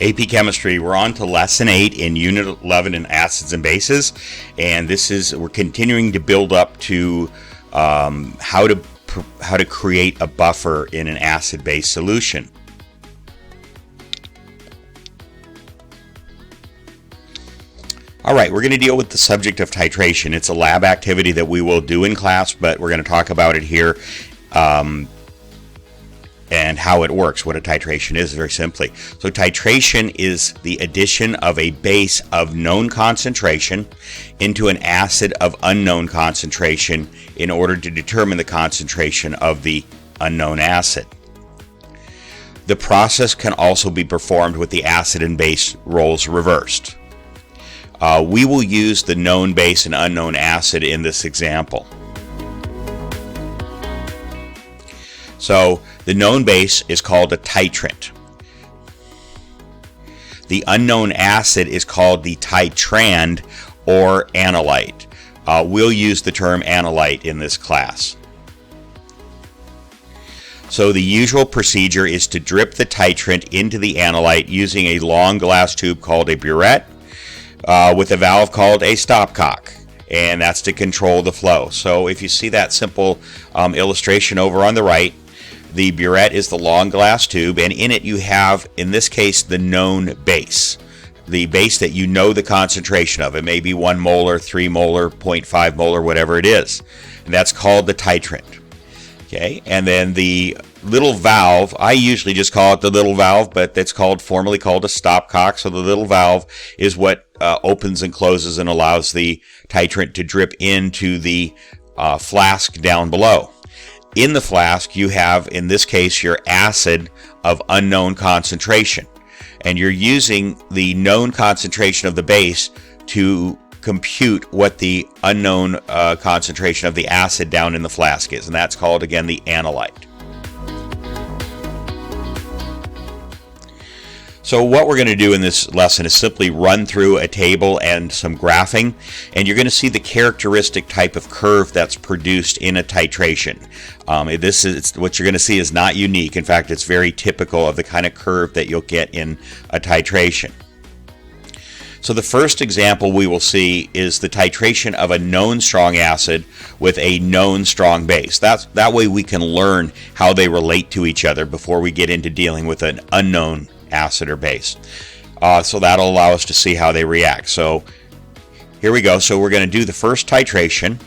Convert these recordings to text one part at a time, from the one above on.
AP Chemistry. We're on to Lesson 8 in Unit 11 in Acids and Bases, and we're continuing to build up to how to create a buffer in an acid-base solution. All right, we're going to deal with the subject of titration. It's a lab activity that we will do in class, but we're going to talk about it here and how it works, what a titration is, very simply. So titration is the addition of a base of known concentration into an acid of unknown concentration in order to determine the concentration of the unknown acid. The process can also be performed with the acid and base roles reversed. We will use the known base and unknown acid in this example. So the known base is called a titrant. The unknown acid is called the titrand or analyte. We'll use the term analyte in this class. So the usual procedure is to drip the titrant into the analyte using a long glass tube called a burette with a valve called a stopcock, and that's to control the flow. So if you see that simple illustration over on the right, the burette is the long glass tube, and in it you have, in this case, the known base. The base that you know the concentration of. It may be 1 molar, 3 molar, 0.5 molar, whatever it is. And that's called the titrant. Okay, and then the little valve, I usually just call it the little valve, but it's formally called a stopcock. So the little valve is what opens and closes and allows the titrant to drip into the flask down below. In the flask, you have, in this case, your acid of unknown concentration. And you're using the known concentration of the base to compute what the unknown concentration of the acid down in the flask is. And that's called, again, the analyte. So what we're going to do in this lesson is simply run through a table and some graphing, and you're going to see the characteristic type of curve that's produced in a titration. What you're going to see is not unique. In fact, it's very typical of the kind of curve that you'll get in a titration. So the first example we will see is the titration of a known strong acid with a known strong base. That way we can learn how they relate to each other before we get into dealing with an unknown acid or base. So that'll allow us to see how they react. So here we go. So we're going to do the first titration,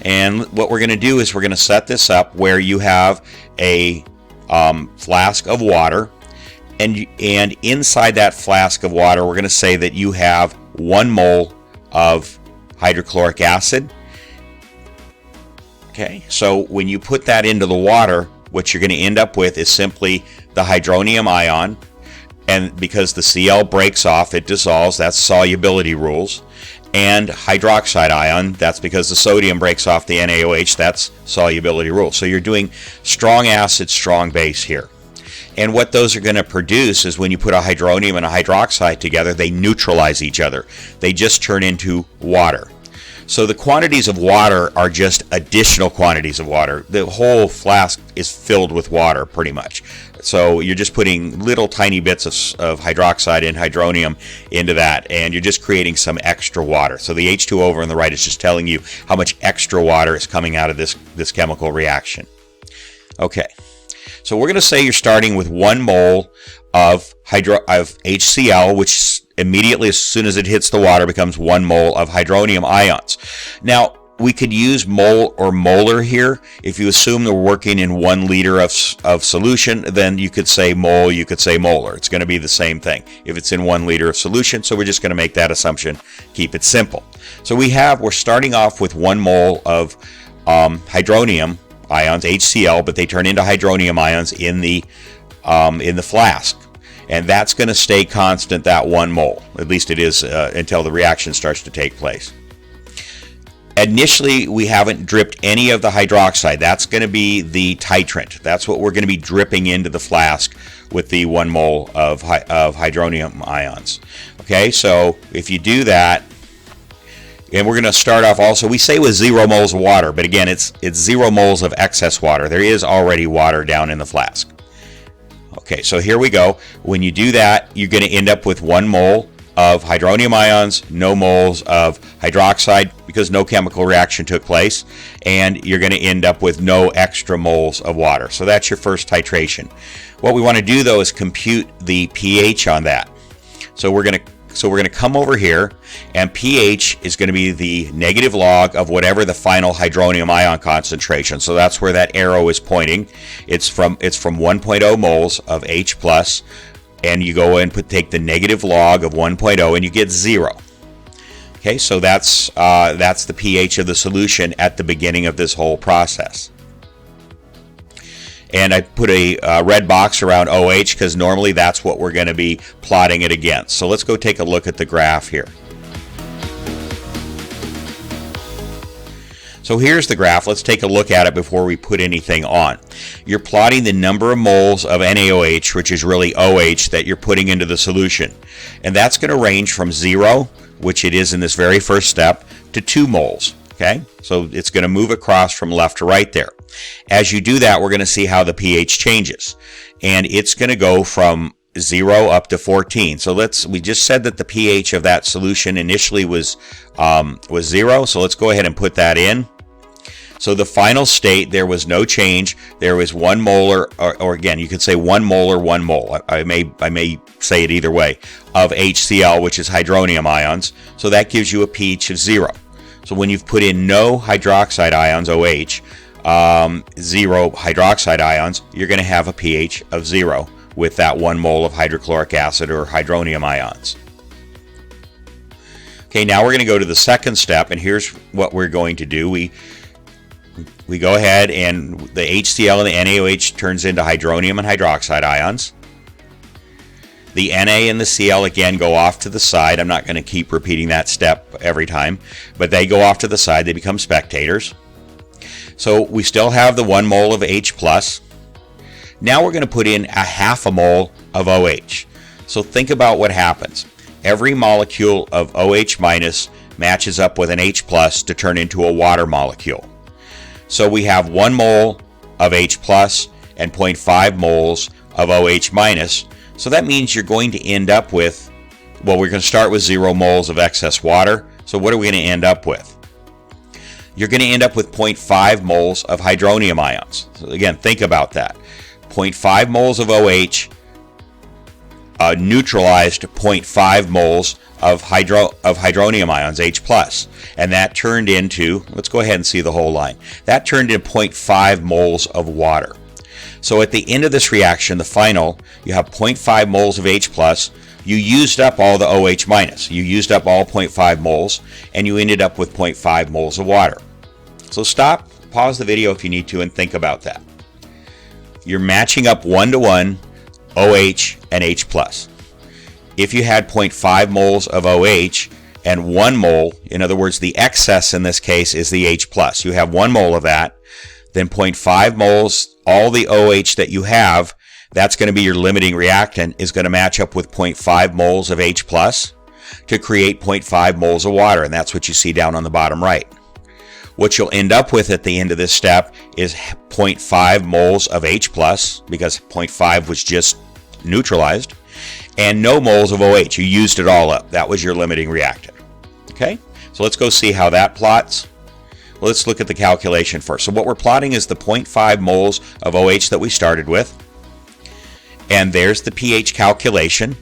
and what we're going to do is we're going to set this up where you have a flask of water, and inside that flask of water we're going to say that you have 1 mole of hydrochloric acid. Okay, so when you put that into the water, what you're going to end up with is simply the hydronium ion, and because the Cl breaks off, it dissolves. That's solubility rules. And hydroxide ion, that's because the sodium breaks off the NaOH. That's solubility rules. So you're doing strong acid, strong base here. And what those are going to produce is when you put a hydronium and a hydroxide together, they neutralize each other. They just turn into water. So the quantities of water are just additional quantities of water. The whole flask is filled with water pretty much. So you're just putting little tiny bits of hydroxide and hydronium into that, and you're just creating some extra water. So the H2O over on the right is just telling you how much extra water is coming out of this chemical reaction. Okay, so we're going to say you're starting with 1 mole of HCl, which immediately, as soon as it hits the water, becomes 1 mole of hydronium ions. Now, we could use mole or molar here. If you assume that we're working in 1 liter of solution, then you could say mole, you could say molar. It's going to be the same thing if it's in 1 liter of solution, so we're just going to make that assumption, keep it simple. So we're starting off with 1 mole of hydronium ions, HCl, but they turn into hydronium ions in the flask. And that's going to stay constant, that 1 mole. At least it is until the reaction starts to take place. Initially, we haven't dripped any of the hydroxide. That's going to be the titrant. That's what we're going to be dripping into the flask with the 1 mole of hydronium ions. Okay, so if you do that, and we're going to start off also, we say with 0 moles of water, but again, it's 0 moles of excess water. There is already water down in the flask. Okay, so here we go. When you do that, you're going to end up with 1 mole of hydronium ions, no moles of hydroxide because no chemical reaction took place, and you're going to end up with no extra moles of water. So that's your first titration. What we want to do though is compute the pH on that. So we're going to come over here, and pH is going to be the negative log of whatever the final hydronium ion concentration. So that's where that arrow is pointing. It's from 1.0 moles of H plus, and you go and take the negative log of 1.0 and you get 0. Okay, so that's the pH of the solution at the beginning of this whole process. And I put a red box around OH because normally that's what we're going to be plotting it against. So let's go take a look at the graph here. So here's the graph. Let's take a look at it before we put anything on. You're plotting the number of moles of NaOH, which is really OH, that you're putting into the solution. And that's going to range from 0, which it is in this very first step, to 2 moles. Okay, so it's going to move across from left to right there. As you do that, we're going to see how the pH changes. And it's going to go from 0 up to 14. So we just said that the pH of that solution initially was 0. So let's go ahead and put that in. So the final state, there was no change. There was 1 molar, or again, you could say 1 molar, 1 mole. I may say it either way, of HCl, which is hydronium ions. So that gives you a pH of 0. So when you've put in no hydroxide ions, OH, 0 hydroxide ions, you're going to have a pH of 0 with that 1 mole of hydrochloric acid or hydronium ions. Okay, now we're going to go to the second step, and here's what we're going to do. We go ahead, and the HCl and the NaOH turns into hydronium and hydroxide ions. The Na and the Cl again go off to the side. I'm not going to keep repeating that step every time, but they go off to the side. They become spectators. So we still have the 1 mole of H plus. Now we're going to put in a half a mole of OH. So think about what happens. Every molecule of OH minus matches up with an H plus to turn into a water molecule. So we have 1 mole of H plus and 0.5 moles of OH minus. So that means you're going to end up with, well, we're going to start with 0 moles of excess water. So what are we going to end up with? You're going to end up with 0.5 moles of hydronium ions. So again, think about that. 0.5 moles of OH neutralized 0.5 moles of hydronium ions, H plus. And that turned into, let's go ahead and see the whole line. That turned into 0.5 moles of water. So at the end of this reaction, the final, you have 0.5 moles of H plus. You used up all the OH minus. You used up all 0.5 moles, and you ended up with 0.5 moles of water. So stop, pause the video if you need to, and think about that. You're matching up 1-to-1 OH and H plus. If you had 0.5 moles of OH and 1 mole, in other words, the excess in this case is the H plus. You have 1 mole of that, then 0.5 moles, all the OH that you have, that's going to be your limiting reactant, is going to match up with 0.5 moles of H plus to create 0.5 moles of water, and that's what you see down on the bottom right. What you'll end up with at the end of this step is 0.5 moles of H plus, because 0.5 was just neutralized, and no moles of OH. You used it all up. That was your limiting reactant. Okay, so let's go see how that plots. Well, let's look at the calculation first. So what we're plotting is the 0.5 moles of OH that we started with. And there's the pH calculation.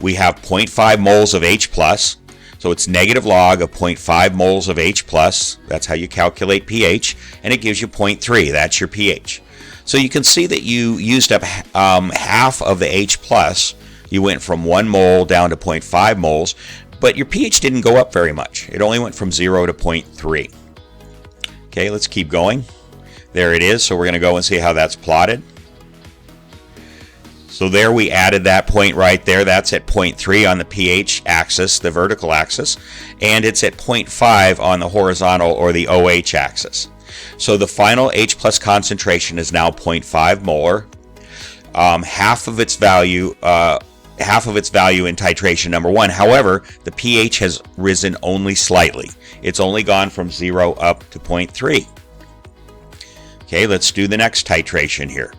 We have 0.5 moles of H plus. So it's negative log of 0.5 moles of H plus. That's how you calculate pH. And it gives you 0.3. That's your pH. So you can see that you used up half of the H plus. You went from 1 mole down to 0.5 moles. But your pH didn't go up very much. It only went from 0 to 0.3. Okay, let's keep going. There it is. So we're going to go and see how that's plotted. So there we added that point right there. That's at 0.3 on the pH axis, the vertical axis, and it's at 0.5 on the horizontal or the OH axis. So the final H plus concentration is now 0.5 molar. Half of its value in titration number 1. However, the pH has risen only slightly. It's only gone from 0 up to 0.3. Okay, let's do the next titration here.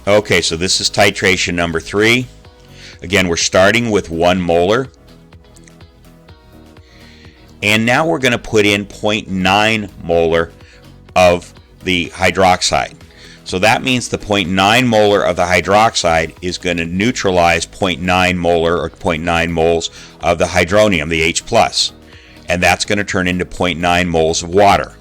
Okay, so this is titration number 3. Again, we're starting with 1 molar. And now we're going to put in 0.9 molar of the hydroxide. So that means the 0.9 molar of the hydroxide is going to neutralize 0.9 molar or 0.9 moles of the hydronium, the H+. And that's going to turn into 0.9 moles of water.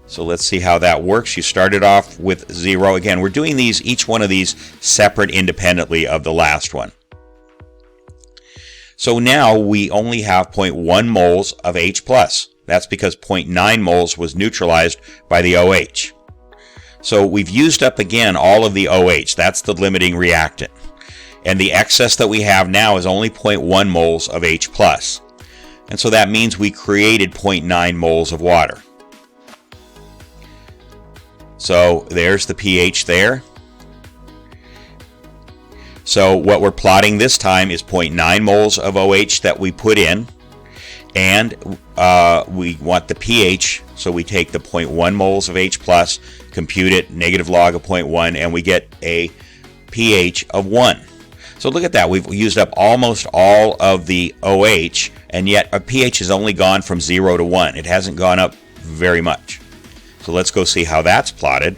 So let's see how that works. You started off with 0. Again, we're doing each one of these separate independently of the last one. So now we only have 0.1 moles of H+. That's because 0.9 moles was neutralized by the OH. So we've used up again all of the OH. That's the limiting reactant. And the excess that we have now is only 0.1 moles of H+. And so that means we created 0.9 moles of water. So there's the pH there. So what we're plotting this time is 0.9 moles of OH that we put in, and we want the pH, so we take the 0.1 moles of H+, compute it, negative log of 0.1, and we get a pH of 1. So look at that, we've used up almost all of the OH, and yet our pH has only gone from 0 to 1. It hasn't gone up very much. So let's go see how that's plotted.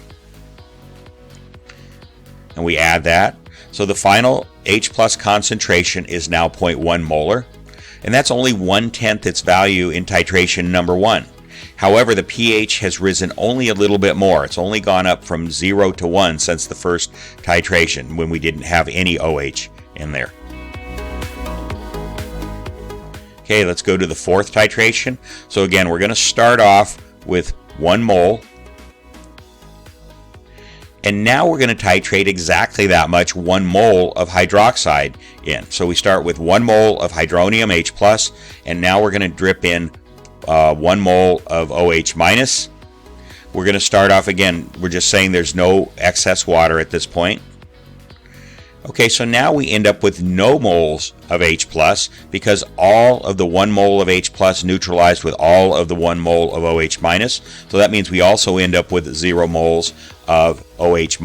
And we add that. So the final H+ concentration is now 0.1 molar. And that's only 1/10 its value in titration number 1. However, the pH has risen only a little bit more. It's only gone up from 0 to 1 since the first titration, when we didn't have any OH in there. Okay, let's go to the 4th titration. So again, we're going to start off with 1 mole. And now we're going to titrate exactly that much, 1 mole of hydroxide in. So we start with 1 mole of hydronium, H+, and now we're going to drip in 1 mole of OH-. We're going to start off again, we're just saying there's no excess water at this point. Okay, so now we end up with no moles of H+, because all of the 1 mole of H+ neutralized with all of the 1 mole of OH-. So that means we also end up with 0 moles of OH-.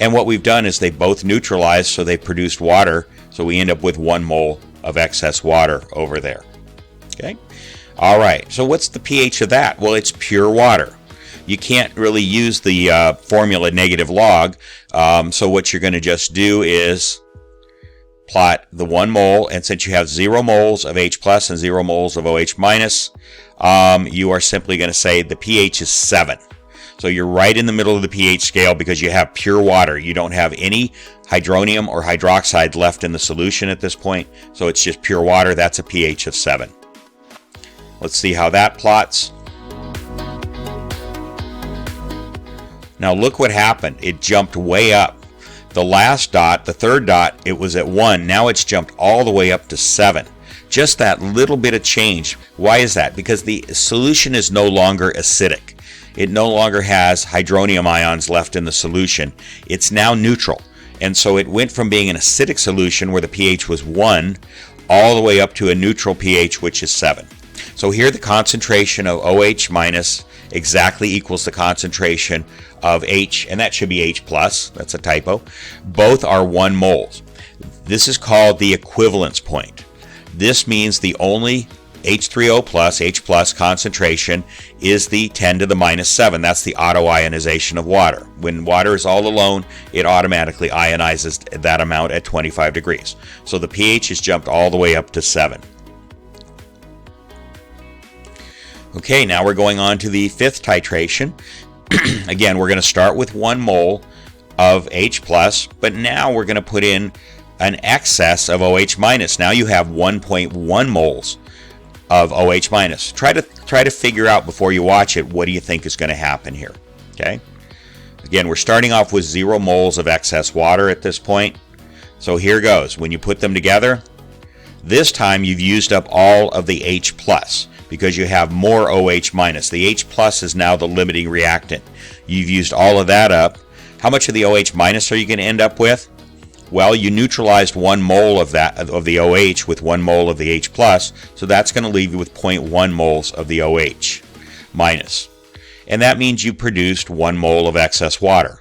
And what we've done is they both neutralized, so they produced water. So we end up with 1 mole of excess water over there. Okay? All right, so what's the pH of that? Well, it's pure water. You can't really use the formula negative log, so what you're going to just do is plot the 1 mole, and since you have 0 moles of H+ and 0 moles of OH-, you are simply going to say the pH is 7. So you're right in the middle of the pH scale because you have pure water. You don't have any hydronium or hydroxide left in the solution at this point, so it's just pure water. That's a pH of 7. Let's see how that plots. Now look what happened. It jumped way up. The last dot, the 3rd dot, it was at 1. Now it's jumped all the way up to 7. Just that little bit of change. Why is that? Because the solution is no longer acidic. It no longer has hydronium ions left in the solution. It's now neutral. And so it went from being an acidic solution where the pH was 1 all the way up to a neutral pH, which is 7. So here the concentration of OH- exactly equals the concentration of H, and that should be H+, that's a typo. Both are 1 moles. This is called the equivalence point. This means the only H3O plus, H plus concentration is the 10 to the minus 7. That's the autoionization of water. When water is all alone, it automatically ionizes that amount at 25 degrees. So the pH has jumped all the way up to 7. Okay, now we're going on to the 5th titration. Again, we're going to start with 1 mole of H+, but now we're going to put in an excess of OH-. Now you have 1.1 moles of OH-. Try to figure out before you watch it, what do you think is going to happen here? Okay? Again, we're starting off with 0 moles of excess water at this point. So here goes. When you put them together, this time you've used up all of the H+, because you have more OH-. The H+ is now the limiting reactant. You've used all of that up. How much of the OH- are you going to end up with? Well, you neutralized 1 mole of the OH with 1 mole of the H+, so that's going to leave you with 0.1 moles of the OH-. And that means you produced 1 mole of excess water.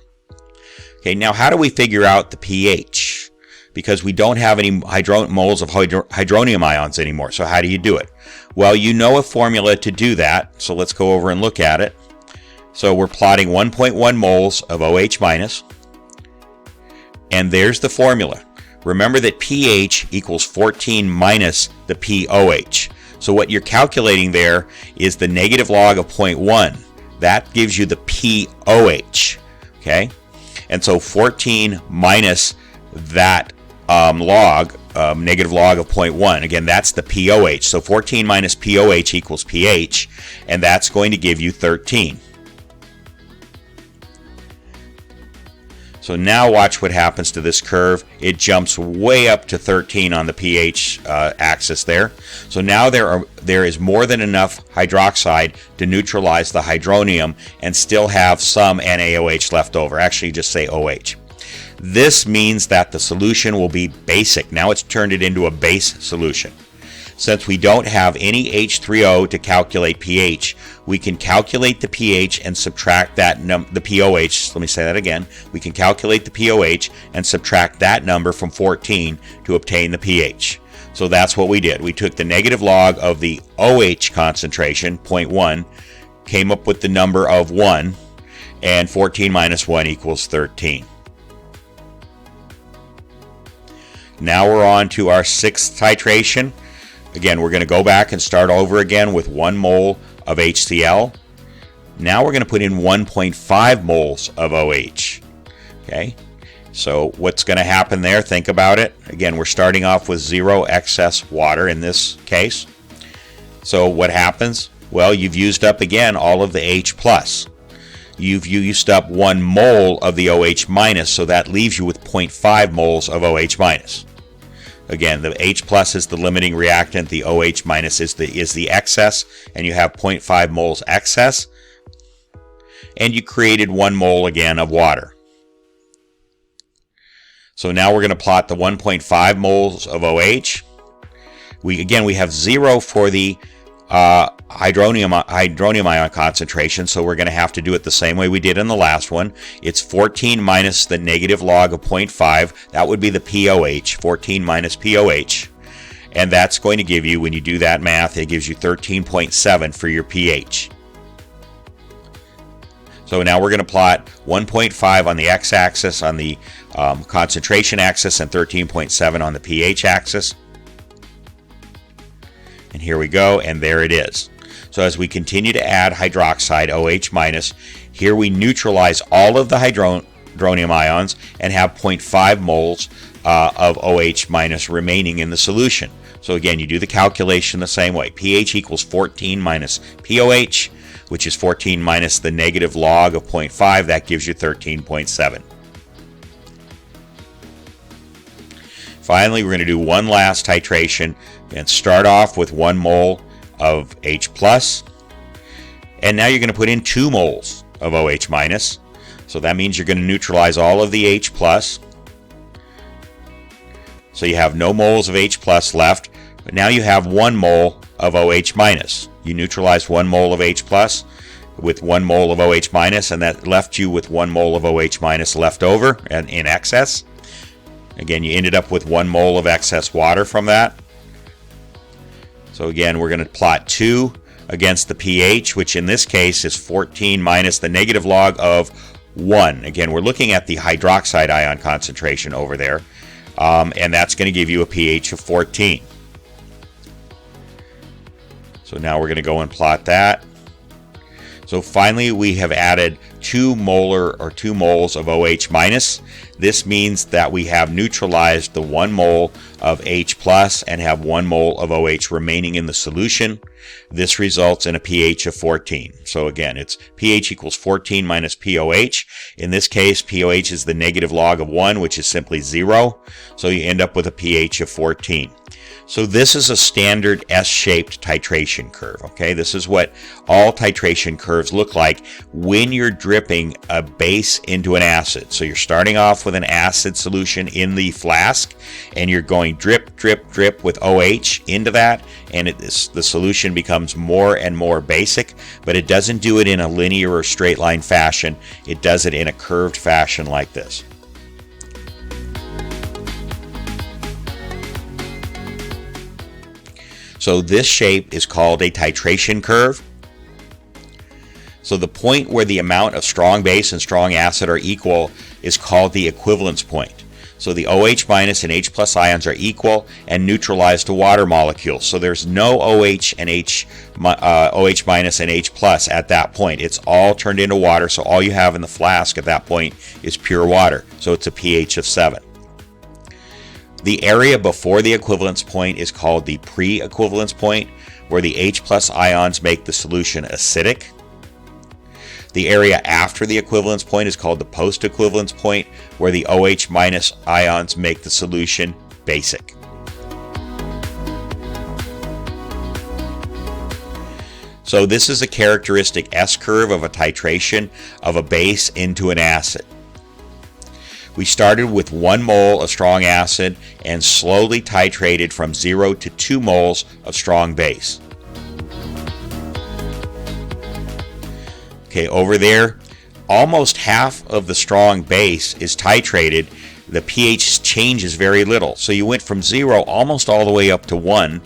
Okay, now how do we figure out the pH? Because we don't have any moles of hydronium ions anymore. So how do you do it? Well, you know a formula to do that. So let's go over and look at it. So we're plotting 1.1 moles of OH minus. And there's the formula. Remember that pH equals 14 minus the POH. So what you're calculating there is the negative log of 0.1. That gives you the POH. Okay? And so 14 minus that negative log of 0.1. Again, that's the POH. So 14 minus POH equals pH, and that's going to give you 13. So now watch what happens to this curve. It jumps way up to 13 on the pH axis there. So now there is more than enough hydroxide to neutralize the hydronium and still have some NaOH left over. Actually, just say OH. This means that the solution will be basic. Now it's turned it into a base solution. Since we don't have any H3O to calculate pH, we can calculate the pH and subtract that the POH. Let me say that again. We can calculate the POH and subtract that number from 14 to obtain the pH. So that's what we did. We took the negative log of the OH concentration, 0.1, came up with the number of 1, and 14 minus 1 equals 13. Now we're on to our 6th titration. Again, we're going to go back and start over again with 1 mole of HCl. Now we're going to put in 1.5 moles of OH. Okay, so what's going to happen there? Think about it. Again, we're starting off with 0 excess water in this case. So what happens? Well, you've used up again all of the H+. You've used up 1 mole of the OH-, so that leaves you with 0.5 moles of OH-. Again, the H+ is the limiting reactant, the OH- is the excess, and you have 0.5 moles excess. And you created 1 mole again of water. So now we're going to plot the 1.5 moles of OH. We have 0 for the hydronium ion concentration, so we're going to have to do it the same way we did in the last one. It's 14 minus the negative log of 0.5. That would be the POH, 14 minus POH. And that's going to give you, when you do that math, it gives you 13.7 for your pH. So now we're going to plot 1.5 on the x-axis, on the concentration axis, and 13.7 on the pH axis. And here we go, and there it is. So as we continue to add hydroxide, OH-, here we neutralize all of the hydronium ions and have 0.5 moles of OH- remaining in the solution. So again, you do the calculation the same way. pH equals 14 minus POH, which is 14 minus the negative log of 0.5. That gives you 13.7. Finally, we're going to do one last titration and start off with 1 mole of H+. And now you're going to put in 2 moles of OH-. So that means you're going to neutralize all of the H+. So you have no moles of H+ left. But now you have 1 mole of OH-. You neutralized 1 mole of H+ with 1 mole of OH-, and that left you with 1 mole of OH- left over and in excess. Again, you ended up with 1 mole of excess water from that. So again, we're going to plot 2 against the pH, which in this case is 14 minus the negative log of 1. Again, we're looking at the hydroxide ion concentration over there, and that's going to give you a pH of 14. So now we're going to go and plot that. So finally, we have added 2 moles of OH-. This means that we have neutralized the 1 mole of H+ and have 1 mole of OH remaining in the solution. This results in a pH of 14. So again, it's pH equals 14 minus POH. In this case, POH is the negative log of 1, which is simply 0. So you end up with a pH of 14. So this is a standard S-shaped titration curve, okay? This is what all titration curves look like when you're dripping a base into an acid. So you're starting off with an acid solution in the flask, and you're going drip, drip, drip with OH into that, and the solution becomes more and more basic, but it doesn't do it in a linear or straight line fashion. It does it in a curved fashion like this. So this shape is called a titration curve. So the point where the amount of strong base and strong acid are equal is called the equivalence point. So the OH minus and H plus ions are equal and neutralize to water molecules. So there's no OH and OH minus and H plus at that point. It's all turned into water, so all you have in the flask at that point is pure water. So it's a pH of 7. The area before the equivalence point is called the pre-equivalence point, where the H plus ions make the solution acidic. The area after the equivalence point is called the post-equivalence point, where the OH minus ions make the solution basic. So this is a characteristic S-curve of a titration of a base into an acid. We started with 1 mole of strong acid and slowly titrated from 0 to 2 moles of strong base. Okay, over there, almost half of the strong base is titrated. The pH changes very little. So you went from 0 almost all the way up to 1.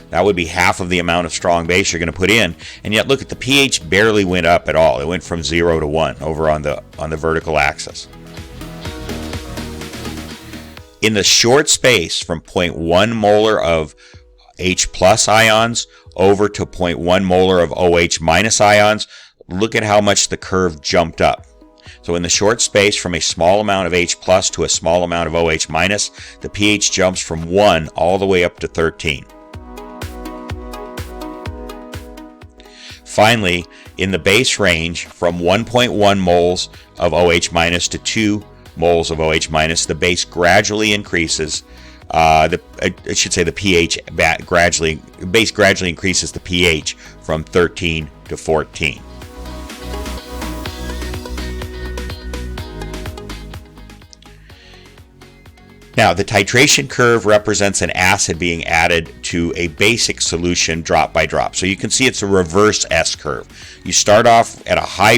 That would be half of the amount of strong base you're going to put in. And yet look at the pH barely went up at all. It went from 0 to 1 over on the vertical axis. In the short space from 0.1 molar of H plus ions over to 0.1 molar of OH minus ions, look at how much the curve jumped up. So in the short space from a small amount of H plus to a small amount of OH minus, the pH jumps from 1 all the way up to 13. Finally, in the base range from 1.1 moles of OH minus to 2 moles of OH minus, the base gradually increases. The base gradually increases the pH from 13 to 14. Now, the titration curve represents an acid being added to a basic solution drop by drop. So you can see it's a reverse S curve. You start off at a high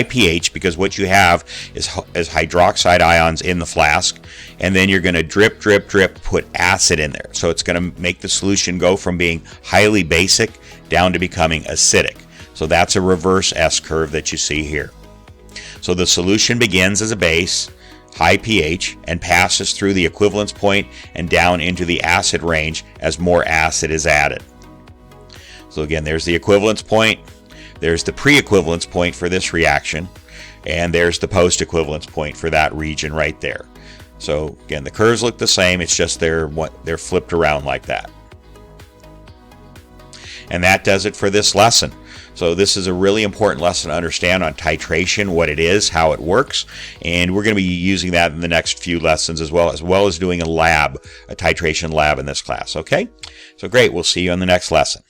pH because what you have is hydroxide ions in the flask, and then you're going to drip, drip, drip, put acid in there. So it's going to make the solution go from being highly basic down to becoming acidic. So that's a reverse S curve that you see here. So the solution begins as a base, high pH, and passes through the equivalence point and down into the acid range as more acid is added. So again, there's the equivalence point, there's the pre-equivalence point for this reaction, and there's the post-equivalence point for that region right there. So again, the curves look the same, it's just they're flipped around like that. And that does it for this lesson. So this is a really important lesson to understand on titration, what it is, how it works, and we're going to be using that in the next few lessons as well as doing a titration lab in this class, okay? So great, we'll see you in the next lesson.